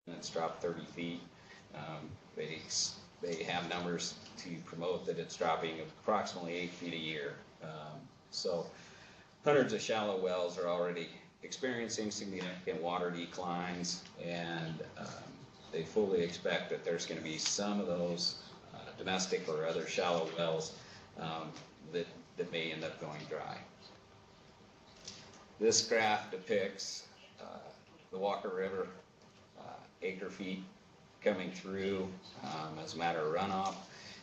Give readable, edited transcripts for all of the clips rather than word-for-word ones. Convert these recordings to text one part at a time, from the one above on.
it's dropped 30 feet. They have numbers to promote that it's dropping approximately 8 feet a year. So hundreds of shallow wells are already experiencing significant water declines, and they fully expect that there's going to be some of those domestic or other shallow wells that may end up going dry. This graph depicts the Walker River acre feet coming through as a matter of runoff,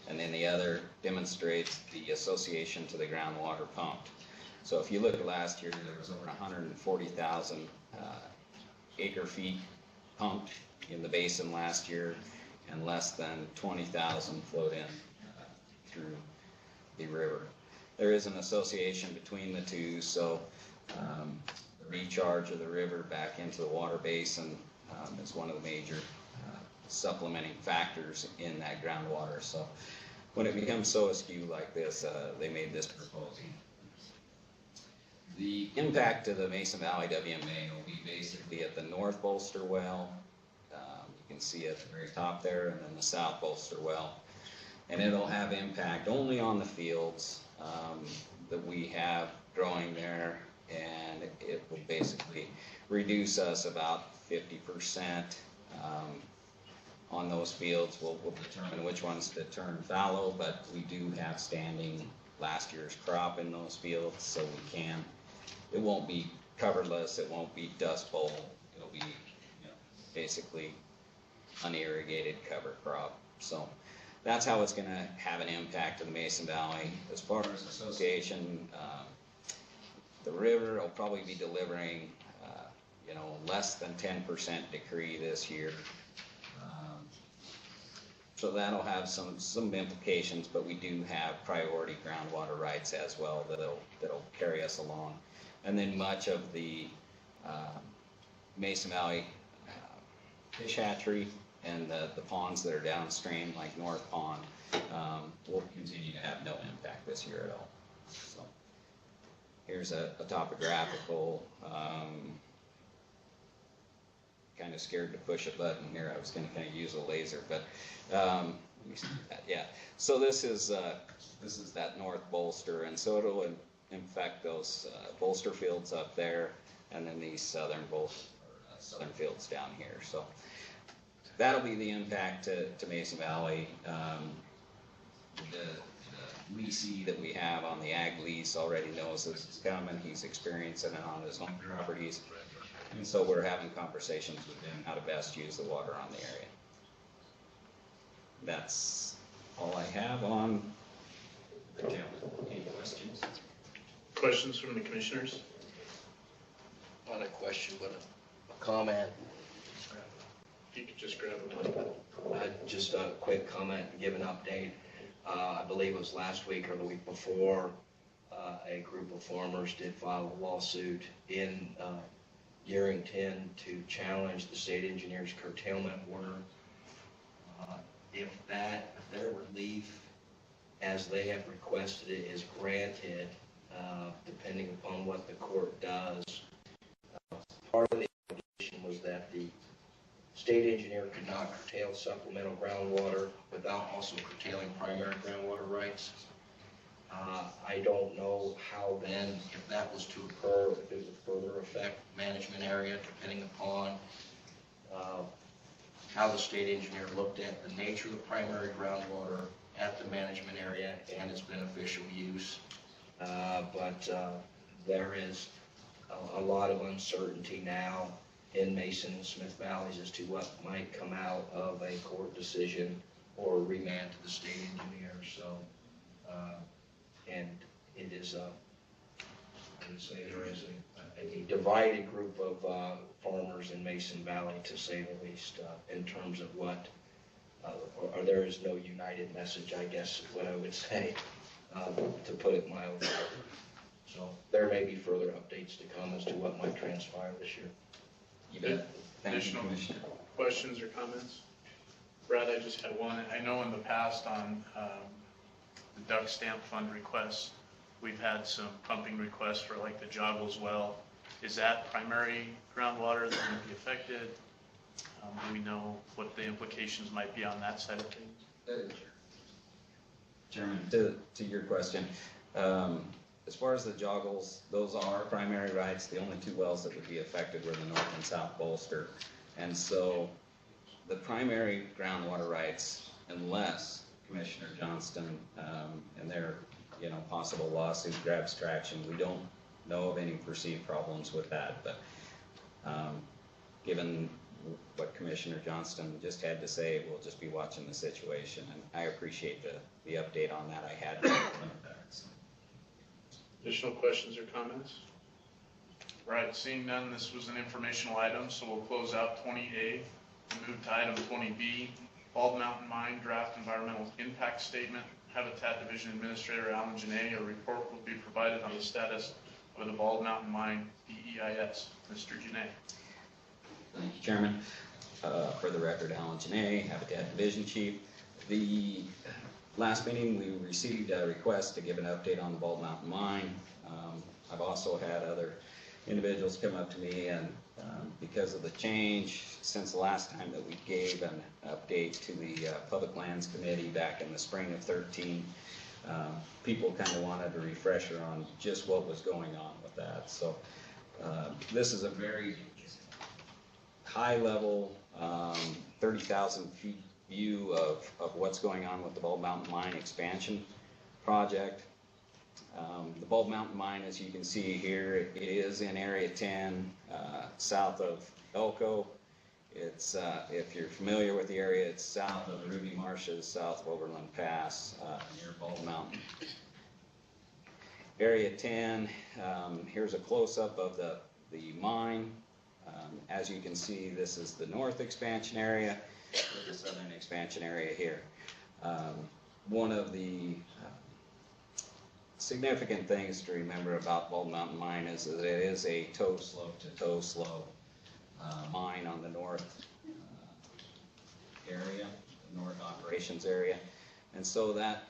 and then the other demonstrates the association to the groundwater pumped. So if you look at last year, there was over 140,000 acre feet pumped in the basin last year, and less than 20,000 flowed in through the river. There is an association between the two, so the recharge of the river back into the water basin is one of the major supplementing factors in that groundwater. So when it becomes so askew like this, they made this proposal. The impact to the Mason Valley WMA will be basically at the North Bolster well. You can see at the very top there, and then the South Bolster well. And it'll have impact only on the fields that we have growing there, and it will basically reduce us about 50% on those fields. We'll determine which ones to turn fallow, but we do have standing last year's crop in those fields, so we can. It won't be coverless, it won't be dust bowl, it'll be basically unirrigated cover crop. So that's how it's going to have an impact to the Mason Valley. As far as association, the river will probably be delivering less than 10% decree this year. So that'll have some implications, but we do have priority groundwater rights as well that'll carry us along. And then much of the Mason Valley fish hatchery and the ponds that are downstream, like North Pond, will continue to have no impact this year at all. So here's a topographical, kind of scared to push a button here. I was going to kind of use a laser, but let me see that. Yeah. So this is that North Bolster, and so it'll infect those bolster fields up there, and then these southern fields down here. So that'll be the impact to Mason Valley. The leasee that we have on the ag lease already knows this is coming. He's experiencing it on his own properties. And so we're having conversations with him how to best use the water on the area. That's all I have on the calendar. Any questions? Questions from the commissioners? Not a question, but a comment. You could just grab a mic. Just a quick comment and give an update. I believe it was last week or the week before, a group of farmers did file a lawsuit in Yerington to challenge the state engineer's curtailment order. If their relief, as they have requested it, is granted, depending upon what the court does, part of the allegation was that the state engineer could not curtail supplemental groundwater without also curtailing primary groundwater rights. I don't know how then, if that was to occur, if it would further affect management area, depending upon how the state engineer looked at the nature of the primary groundwater at the management area and its beneficial use. But there is a lot of uncertainty now in Mason and Smith Valleys as to what might come out of a court decision or remand to the state engineer. So, and it is, I would say there is a divided group of farmers in Mason Valley, to say the least, in terms of what, or there is no united message, I guess is what I would say, to put it mildly. So there may be further updates to come as to what might transpire this year. You bet. Thank you, Additional Commissioner. questions or comments? Brad, I just had one. I know in the past on the duck stamp fund requests, we've had some pumping requests for like the Joggles well. Is that primary groundwater that would be affected? Do we know the implications might be on that side of things. Chairman, to your question, as far as the joggles, those are primary rights. The only two wells that would be affected were the north and south bolster. And so the primary groundwater rights, unless Commissioner Johnston and their possible lawsuit grabs traction, we don't know of any perceived problems with that. But given what Commissioner Johnston just had to say, we'll just be watching the situation. And I appreciate the update on that. I had to limit that. So. Additional questions or comments? Right, seeing none, this was an informational item, so we'll close out 20A and move to item 20B. Bald Mountain Mine Draft Environmental Impact Statement. Habitat Division Administrator Alan Janae, a report will be provided on the status of the Bald Mountain Mine DEIS. Mr. Janae. Thank you, Chairman. For the record, Alan Janae, Habitat Division Chief. The last meeting, we received a request to give an update on the Bald Mountain Mine. I've also had other individuals come up to me, and because of the change since the last time that we gave an update to the Public Lands Committee back in the spring of 13, people kind of wanted a refresher on just what was going on with that. So this is a very high level, 30,000 feet view of what's going on with the Bald Mountain Mine expansion project. The Bald Mountain Mine, as you can see here, it is in Area 10, south of Elko. It's, if you're familiar with the area, it's south of the Ruby Marshes, south of Overland Pass, near Bald Mountain. Area 10, here's a close-up of the mine. As you can see, this is the north expansion area, the southern expansion area here. One of the significant things to remember about Bald Mountain Mine is that it is a toe slope to toe slope mine on the north area, the north operations area. And so that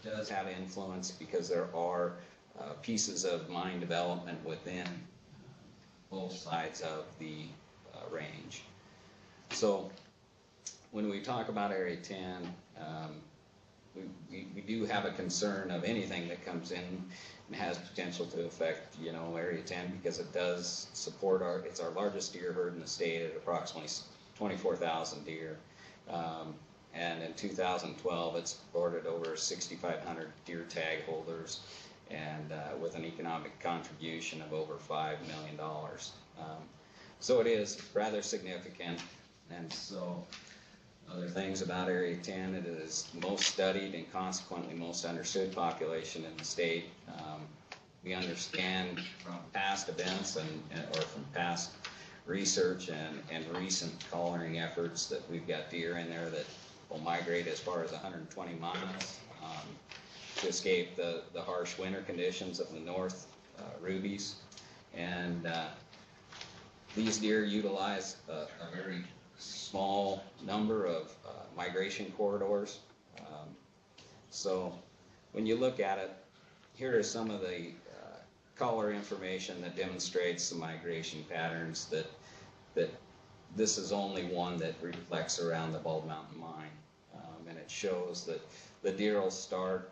does have influence because there are pieces of mine development within both sides of the range. So when we talk about Area 10, we do have a concern of anything that comes in and has potential to affect, Area 10 because it does support it's our largest deer herd in the state at approximately 24,000 deer. And in 2012, it supported over 6,500 deer tag holders and with an economic contribution of over $5 million. So it is rather significant. And so other things about Area 10, it is most studied and consequently most understood population in the state. We understand from past events or from past research and recent collaring efforts that we've got deer in there that will migrate as far as 120 miles to escape the harsh winter conditions of the North Rubies. And these deer utilize a very small number of migration corridors. So when you look at it, here are some of the color information that demonstrates the migration patterns that this is only one that reflects around the Bald Mountain Mine. And it shows that the deer will start,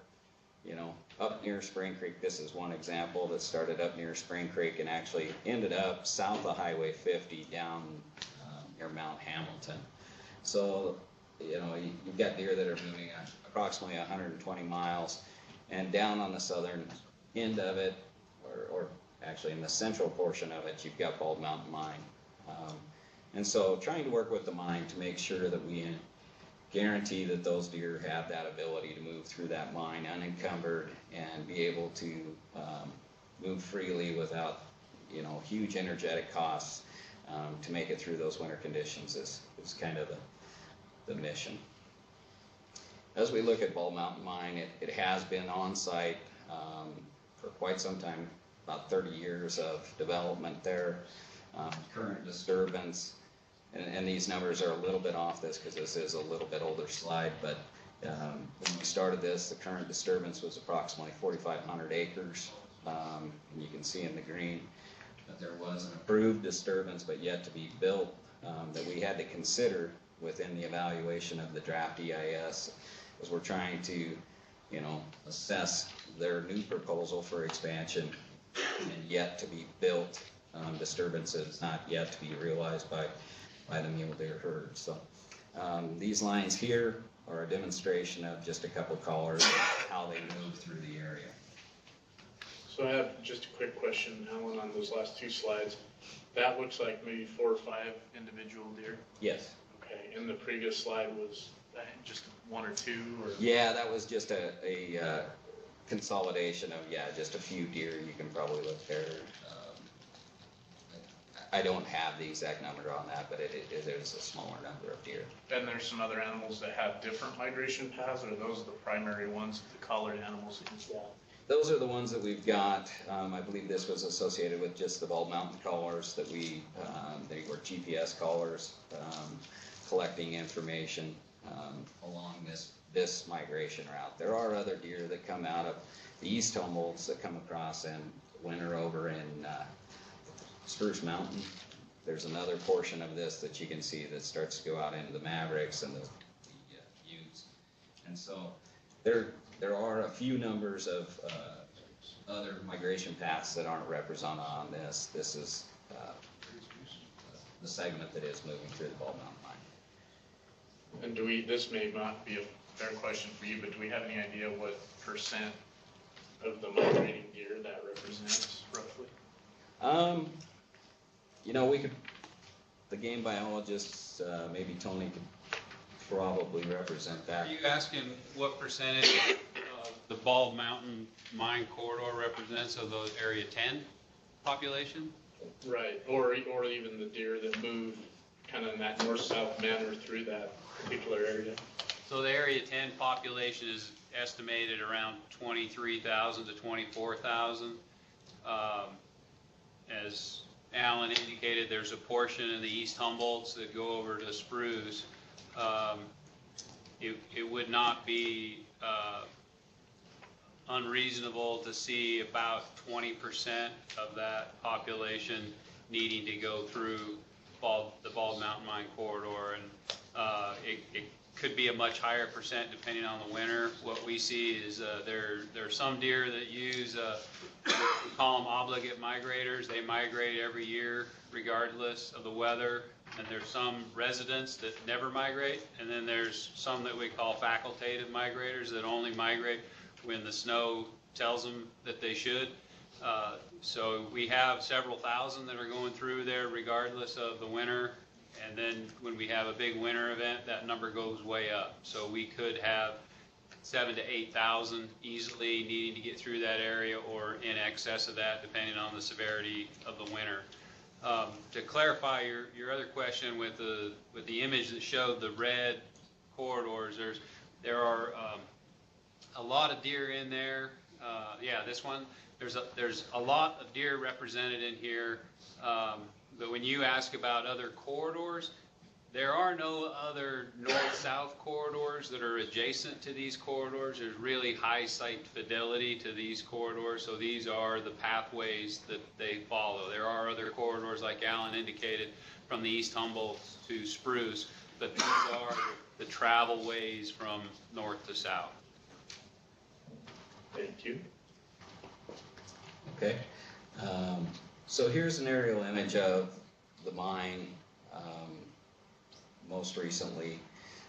up near Spring Creek. This is one example that started up near Spring Creek and actually ended up south of Highway 50 down near Mount Hamilton. So, you've got deer that are moving at approximately 120 miles, and down on the southern end of it, or actually in the central portion of it, you've got Bald Mountain Mine. And so trying to work with the mine to make sure that we guarantee that those deer have that ability to move through that mine unencumbered and be able to move freely without, huge energetic costs to make it through those winter conditions is kind of the mission. As we look at Bald Mountain Mine, it has been on site for quite some time, about 30 years of development there. Current disturbance, and these numbers are a little bit off this because this is a little bit older slide, but when we started this, the current disturbance was approximately 4,500 acres. And you can see in the green that there was an approved disturbance but yet to be built that we had to consider within the evaluation of the draft EIS, is we're trying to, assess their new proposal for expansion and yet to be built disturbances not yet to be realized by the mule deer herd. So these lines here are a demonstration of just a couple colors of how they move through the area. So I have just a quick question, Alan, on those last two slides. That looks like maybe 4 or 5 individual deer. Yes. Okay, and the previous slide was just 1 or 2, or? Yeah, that was just a consolidation of, just a few deer. You can probably look there. I don't have the exact number on that, but it is a smaller number of deer. And there's some other animals that have different migration paths, or those are the primary ones, the collared animals that you've got? Those are the ones that we've got. I believe this was associated with just the Bald Mountain collars that they were GPS collars, collecting information along this migration route. There are other deer that come out of the East Humboldts that come across and winter over in Spruce Mountain. There's another portion of this that you can see that starts to go out into the Mavericks and the Utes. And so there are a few numbers of other migration paths that aren't represented on this. This is the segment that is moving through the Bald Mountain Mine. And this may not be a fair question for you, but do we have any idea what percent of the migrating deer that represents roughly? The game biologists, maybe Tony could probably represent that. Are you asking what percentage of the Bald Mountain Mine corridor represents of the Area 10 population? Right, or even the deer that move kind of in that north-south manner through that particular area? So the Area 10 population is estimated around 23,000 to 24,000. As Alan indicated, there's a portion in the East Humboldts that go over to Spruce. It would not be unreasonable to see about 20% of that population needing to go through the Bald Mountain Mine corridor, and it could be a much higher percent depending on the winter. What we see is there are some deer that use, we call them obligate migrators. They migrate every year regardless of the weather. And there's some residents that never migrate. And then there's some that we call facultative migrators that only migrate when the snow tells them that they should. So we have several thousand that are going through there regardless of the winter. And then when we have a big winter event, that number goes way up. So we could have 7,000 to 8,000 easily needing to get through that area, or in excess of that, depending on the severity of the winter. To clarify your other question with the image that showed the red corridors, there are a lot of deer in there. This one. There's a lot of deer represented in here. But when you ask about other corridors, there are no other north-south corridors that are adjacent to these corridors. There's really high site fidelity to these corridors, so these are the pathways that they follow. There are other corridors, like Alan indicated, from the East Humboldt to Spruce, but these are the travel ways from north to south. Thank you. Okay. So here's an aerial image of the mine most recently.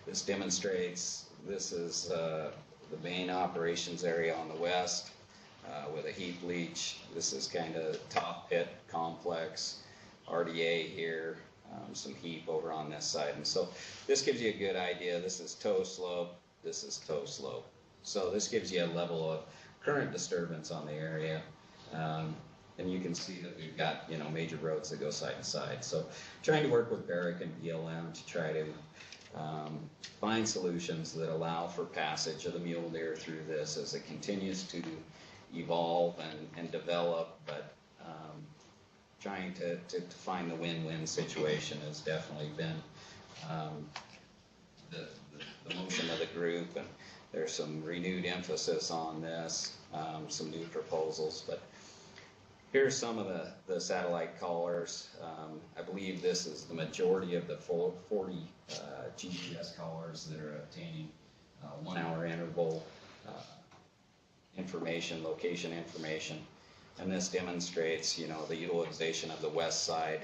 This demonstrates, this is the main operations area on the west with a heap leach. This is kind of top pit complex, RDA here, some heap over on this side. And so this gives you a good idea. This is toe slope, this is toe slope. So this gives you a level of current disturbance on the area. And you can see that we've got, major roads that go side to side. So trying to work with Barrick and BLM to try to find solutions that allow for passage of the mule deer through this as it continues to evolve and develop, but trying to find the win-win situation has definitely been the motion of the group, and there's some renewed emphasis on this, some new proposals, but Here's some of the satellite collars. I believe this is the majority of the 40 GPS collars that are obtaining 1 hour interval information, location information. And this demonstrates, you know, the utilization of the west side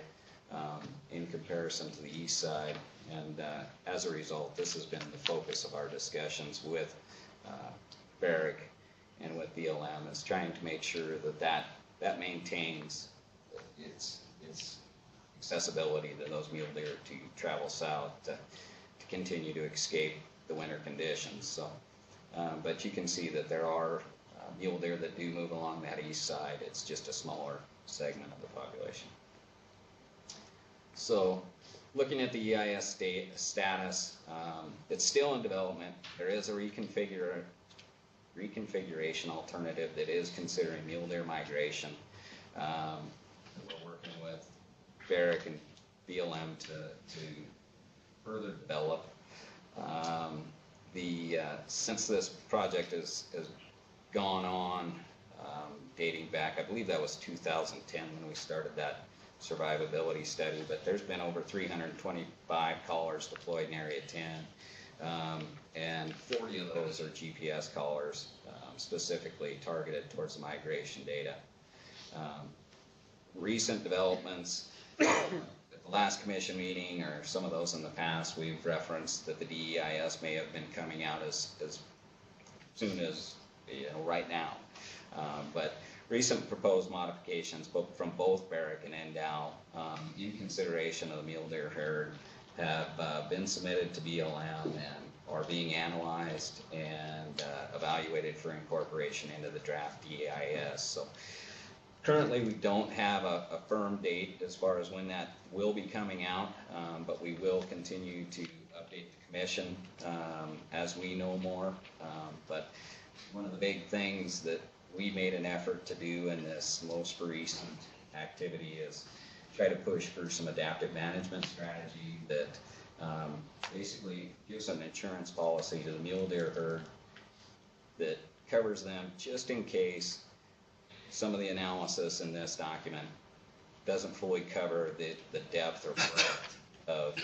in comparison to the east side. And as a result, this has been the focus of our discussions with Barrick and with BLM, is trying to make sure that maintains its accessibility to those mule deer to travel south to continue to escape the winter conditions. So, but you can see that there are mule deer that do move along that east side. It's just a smaller segment of the population. So, looking at the EIS status, it's still in development. There is a reconfiguration alternative that is considering mule deer migration. We're working with Barrick and BLM to further develop. Since this project has gone on, dating back, I believe that was 2010 when we started that survivability study, but there's been over 325 collars deployed in Area 10, and 40 of those are GPS collars, specifically targeted towards the migration data. Recent developments, at the last commission meeting, or some of those in the past, we've referenced that the DEIS may have been coming out as soon as, you know, right now. But recent proposed modifications from both Barrick and NDOW in consideration of the mule deer herd have been submitted to BLM and are being analyzed and evaluated for incorporation into the draft DEIS. So currently we don't have a firm date as far as when that will be coming out, but we will continue to update the commission as we know more. But one of the big things that we made an effort to do in this most recent activity is try to push for some adaptive management strategy that basically gives an insurance policy to the mule deer herd that covers them just in case some of the analysis in this document doesn't fully cover the depth or breadth of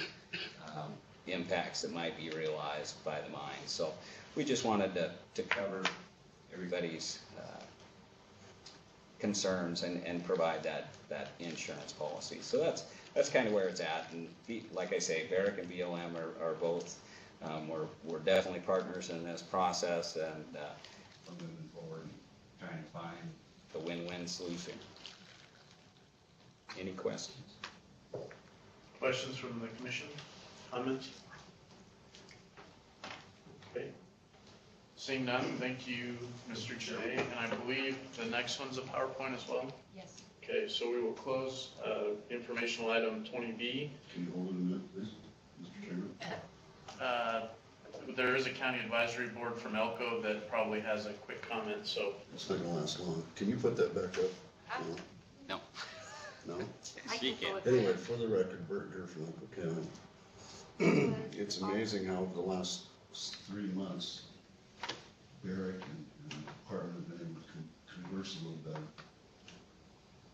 impacts that might be realized by the mine. So we just wanted to cover everybody's concerns and provide that insurance policy. So that's kind of where it's at. And like I say, Barrick and BLM are both, we're definitely partners in this process, and we're moving forward trying to find the win-win solution. Any questions? Questions from the commission? Comments? Okay. Seeing none, thank you, Mr. Jay. And I believe the next one's a PowerPoint as well? Yes. Okay, so we will close informational item 20B. Can you hold it a minute, please, Mr. Chairman? There is a county advisory board from Elko that probably has a quick comment, so. It's not gonna last long. Can you put that back up? No. No? I She can can. go with Anyway, for the record, Bert here from Elko County. It's amazing how the last 3 months, Barrick and the department have been able to converse a little better.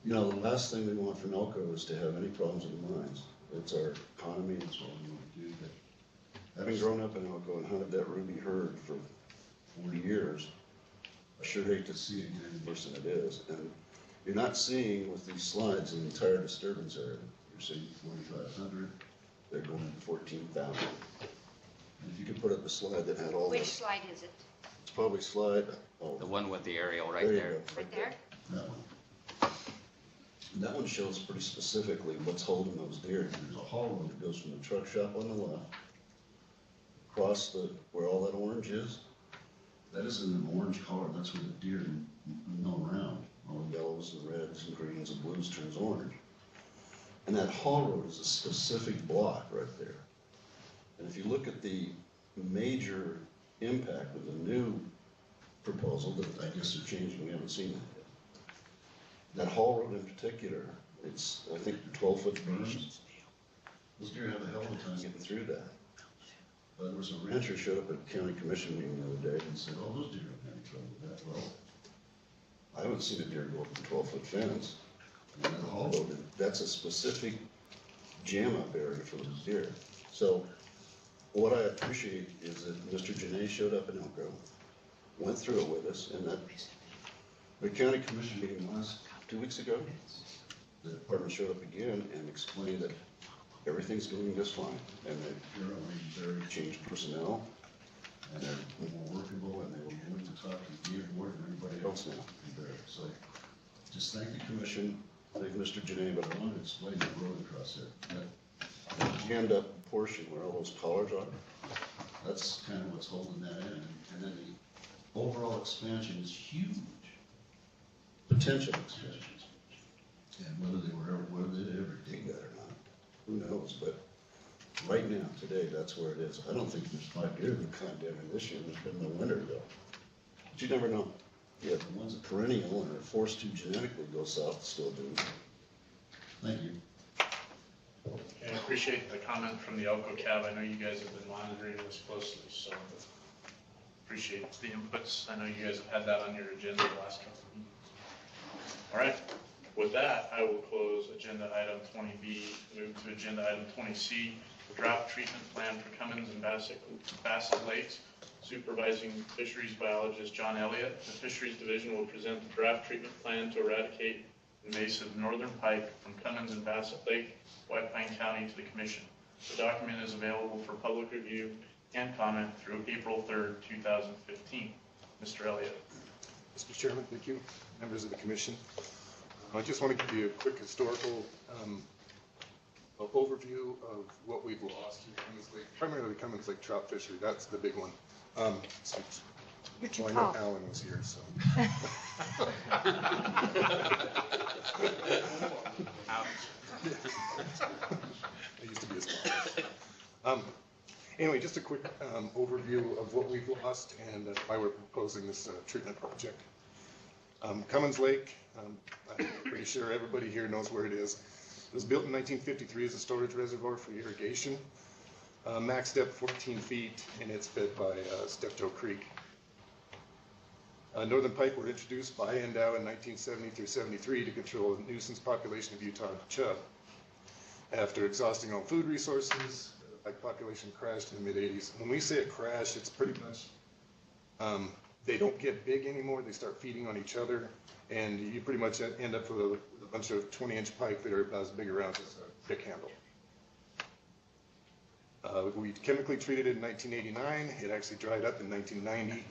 You know, the last thing we want from Elko is to have any problems with the mines. It's our economy, it's what we want to do. But having grown up in Elko and hunted that ruby herd for 40 years, I sure hate to see it get any worse than it is. And you're not seeing with these slides the entire disturbance area. You're seeing 4,500, they're going to 14,000. And if you could put up a slide that had all Which the, slide is it? it's probably slide, The one with the aerial right there you there. go. Right there? That one. And that one shows pretty specifically what's holding those deer. There's a hollow that goes from the truck shop on the left, across where all that orange is. That isn't an orange color, that's where the deer mill around. All the yellows and reds and greens and blues turns orange. And that haul road is a specific block right there. And if you look at the major impact of the new proposal that I guess they're changing, we haven't seen that yet. That haul road in particular, it's, I think, 12-foot berms. Those deer have a hell of a time getting through that. There was a rancher showed up at a county commission meeting the other day and said, oh, those deer don't have any trouble with that. Well, I haven't seen a deer go up a 12-foot fence. And that hollow, that's a specific jam-up area for those deer. So what I appreciate is that Mr. Janae showed up in Elk Grove, went through it with us, and that the county commission meeting last 2 weeks ago, the department showed up again and explained that everything's going just fine, and that they're changed personnel, and they're more workable, and they were willing to talk to the board and everybody else now. So just thank the commission, thank Mr. Janae, but I want to explain the road across there. That jammed up portion where all those collars are, that's kind of what's holding that in. And then the overall expansion is huge, potential expansion. And whether they ever dig that or not, who knows, but right now, today, that's where it is. I don't think there's 5 deer that climbed down there this year, there's been no winter though. But you never know. Yeah, the ones that perennial and are forced to genetically go south still do. Thank you. And I appreciate the comment from the Elko Cab. I know you guys have been monitoring this closely, so appreciate the inputs. I know you guys have had that on your agenda the last couple of meetings. All right, with that, I will close agenda item 20B, move to agenda item 20C, draft treatment plan for Cummins and Bassett Lakes. Supervising fisheries biologist John Elliott. The Fisheries Division will present the draft treatment plan to eradicate invasive northern pike from Cummins and Bassett Lake, White Pine County to the Commission. The document is available for public review and comment through April 3rd, 2015. Mr. Elliott. Mr. Chairman, thank you. Members of the Commission. I just want to give you a quick historical overview of what we've lost in Cummins Lake, primarily Cummins Lake trout fishery. That's the big one. Well, I know Alan was here, so. I used to be his boss. Anyway, just a quick overview of what we've lost and why we're proposing this treatment project. Cummins Lake, I'm pretty sure everybody here knows where it is. It was built in 1953 as a storage reservoir for irrigation. Max depth 14 feet, and it's fed by Steptoe Creek. Northern pike were introduced by NDOW in 1970 through 73 to control a nuisance population of Utah chub. After exhausting all food resources, the pike population crashed in the mid-80s. When we say it crashed, it's pretty much, they don't get big anymore, they start feeding on each other, and you pretty much end up with a bunch of 20-inch pike that are about as big around as a pick handle. We chemically treated it in 1989. It actually dried up in 1990.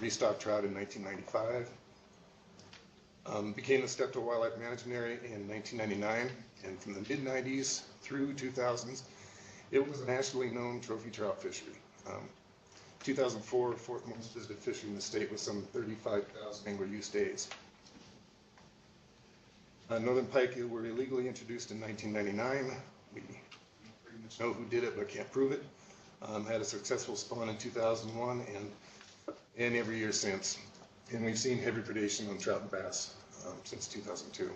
Restocked trout in 1995. Became the Steptoe Wildlife Management Area in 1999, and from the mid-90s through 2000s, it was a nationally known trophy trout fishery. 2004, fourth most visited fishery in the state with some 35,000 angler use days. Northern pike were illegally introduced in 1999. We pretty much know who did it, but can't prove it. Had a successful spawn in 2001 and every year since. And we've seen heavy predation on trout and bass since 2002.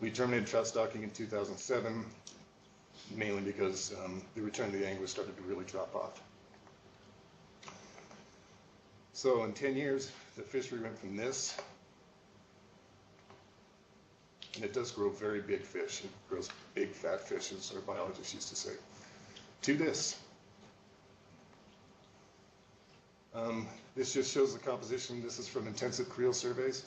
We terminated trout stocking in 2007, mainly because the return to the anglers started to really drop off. So in 10 years, the fishery went from this, and it does grow very big fish. It grows big fat fish, as our biologists used to say, to this. This just shows the composition. This is from intensive creel surveys.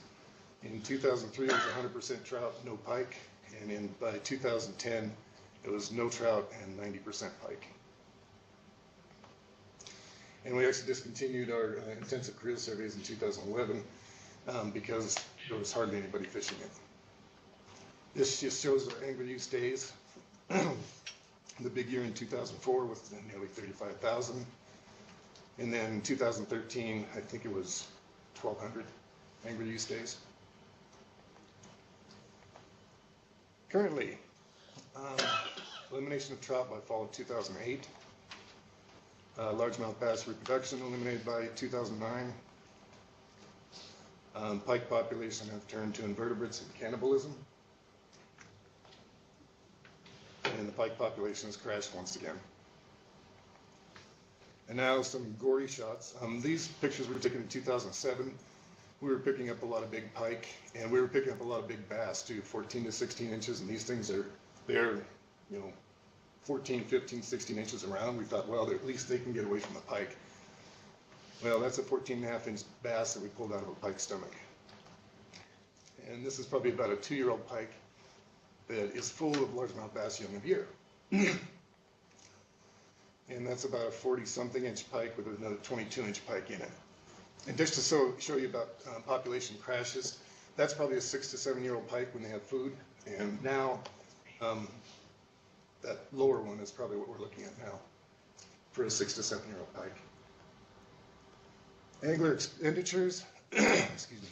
In 2003, it was 100% trout, no pike, and by 2010, it was no trout and 90% pike. And we actually discontinued our intensive creel surveys in 2011 because there was hardly anybody fishing it. This just shows our angler use days. The big year in 2004 with nearly 35,000. And then in 2013, I think it was 1,200 angler use days. Currently, elimination of trout by fall of 2008. Largemouth bass reproduction eliminated by 2009. Pike population have turned to invertebrates and cannibalism. And the pike population has crashed once again. And now some gory shots. These pictures were taken in 2007. we were picking up a lot of big pike, and we were picking up a lot of big bass too, 14 to 16 inches, and these things they're, you know, 14, 15, 16 inches around. We thought, well, at least they can get away from the pike. Well, that's a 14.5-inch bass that we pulled out of a pike stomach. And this is probably about a 2-year-old pike that is full of largemouth bass young of year. And that's about a 40-something inch pike with another 22-inch pike in it. And just to show you about population crashes, that's probably a 6 to 7-year-old pike when they have food. And now, that lower one is probably what we're looking at now for a 6 to 7-year-old pike. Angler expenditures, excuse me,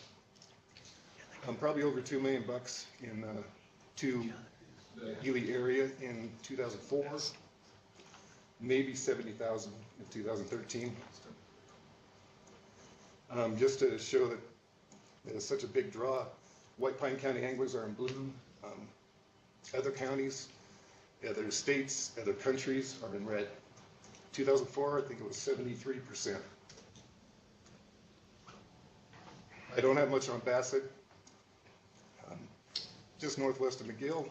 probably over $2 million to the Ely area in 2004, maybe 70,000 in 2013. Just to show that it's such a big draw, White Pine County anglers are in blue. Other counties, other states, other countries are in red. 2004, I think it was 73%. I don't have much on Bassett. Just northwest of McGill,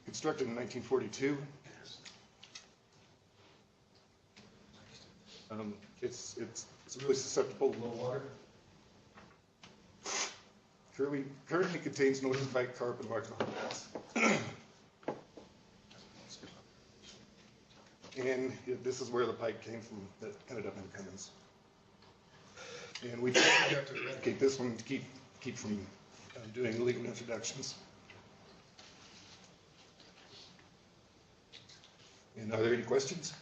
constructed in 1942. It's really susceptible to low water. Currently contains northern pike, carp, and largemouth bass. And this is where the pike came from that ended up in Cummins. And we have to eradicate this one to keep from doing illegal introductions. And are there any questions?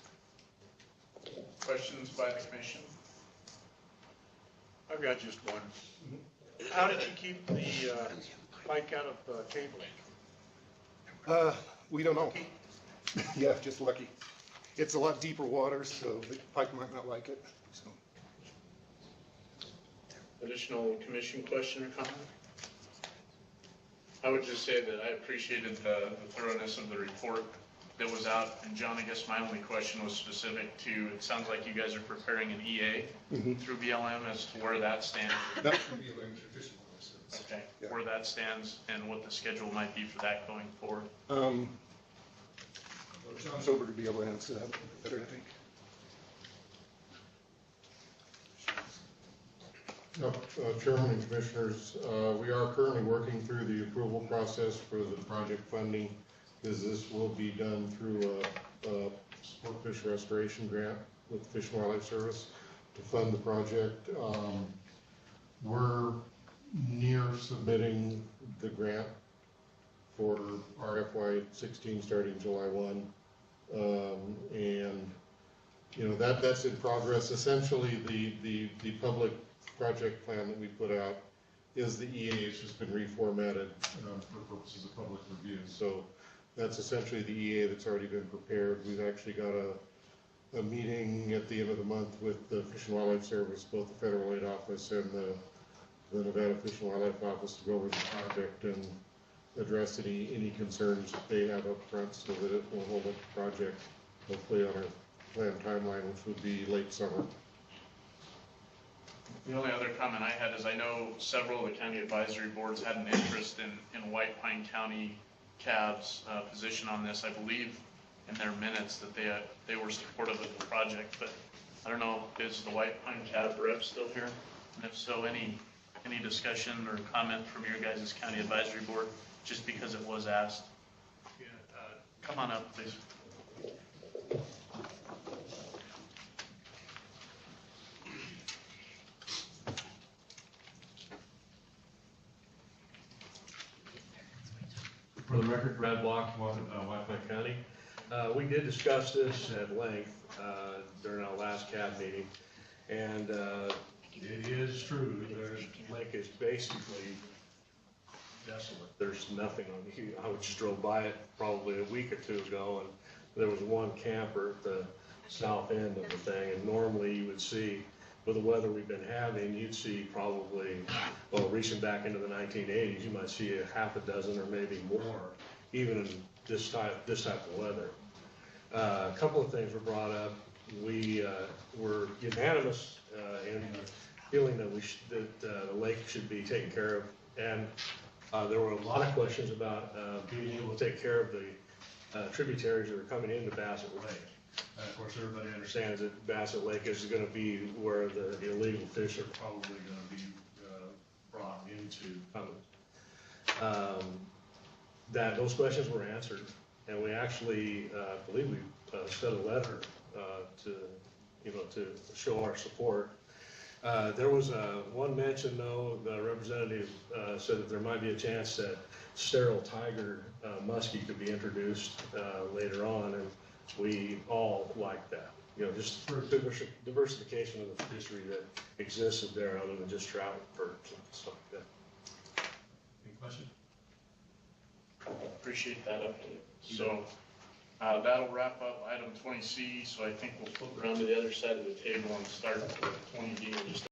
Questions by the commission? I've got just one. How did you keep the pike out of cable? We don't know. Yeah, just lucky. It's a lot deeper water, so the pike might not like it. So. Additional commission question or comment? I would just say that I appreciated the thoroughness of the report that was out. And John, I guess my only question was specific to, it sounds like you guys are preparing an EA through BLM as to where that stands. That's going to be a limited fishing license. Okay, Yeah. where that stands and what the schedule might be for that going forward. John Sober to be able to answer that better, I think. Chairman and Commissioners, we are currently working through the approval process for the project funding, because this will be done through a sportfish restoration grant with the Fish and Wildlife Service to fund the project. We're near submitting the grant for our FY16 starting July 1. And you know, that's in progress. Essentially, the public project plan that we put out is the EA. It's just been reformatted for purposes of public review. So that's essentially the EA that's already been prepared. We've actually got a meeting at the end of the month with the Fish and Wildlife Service, both the Federal Aid Office and the Nevada Fish and Wildlife Office, to go over the project and address any concerns that they have up front, so that it will hold up the project hopefully on our planned timeline, which would be late summer. The only other comment I had is I know several of the county advisory boards had an interest in White Pine County CAB's position on this. I believe in their minutes that they were supportive of the project, but I don't know, is the White Pine CAB rep still here? And if so, any discussion or comment from your guys' county advisory board, just because it was asked? Yeah, come on up, please. For the record, Brad Block, White Pine County. We did discuss this at length during our last CAB meeting, and it is true, the lake is basically desolate. There's nothing on here. I just drove by it probably a week or two ago, and there was one camper at the south end of the thing, and normally you would see, with the weather we've been having, you'd see probably, well, reaching back into the 1980s, you might see a half a dozen or maybe more, even in this type of weather. A couple of things were brought up. We were unanimous in feeling that the lake should be taken care of. And there were a lot of questions about being able to take care of the tributaries that are coming into Bassett Lake. Of course, everybody understands that Bassett Lake is gonna be where the illegal fish are probably gonna be brought into Cummins. That those questions were answered, and we actually, I believe we sent a letter to, to show our support. There was one mention, though, the representative said that there might be a chance that sterile tiger muskie could be introduced later on, and we all like that. Just for diversification of the fishery that existed there, other than just trout and perch and stuff like that. Any questions? Appreciate that update. So, that'll wrap up item 20C, so I think we'll flip around to the other side of the table and start with 20D in just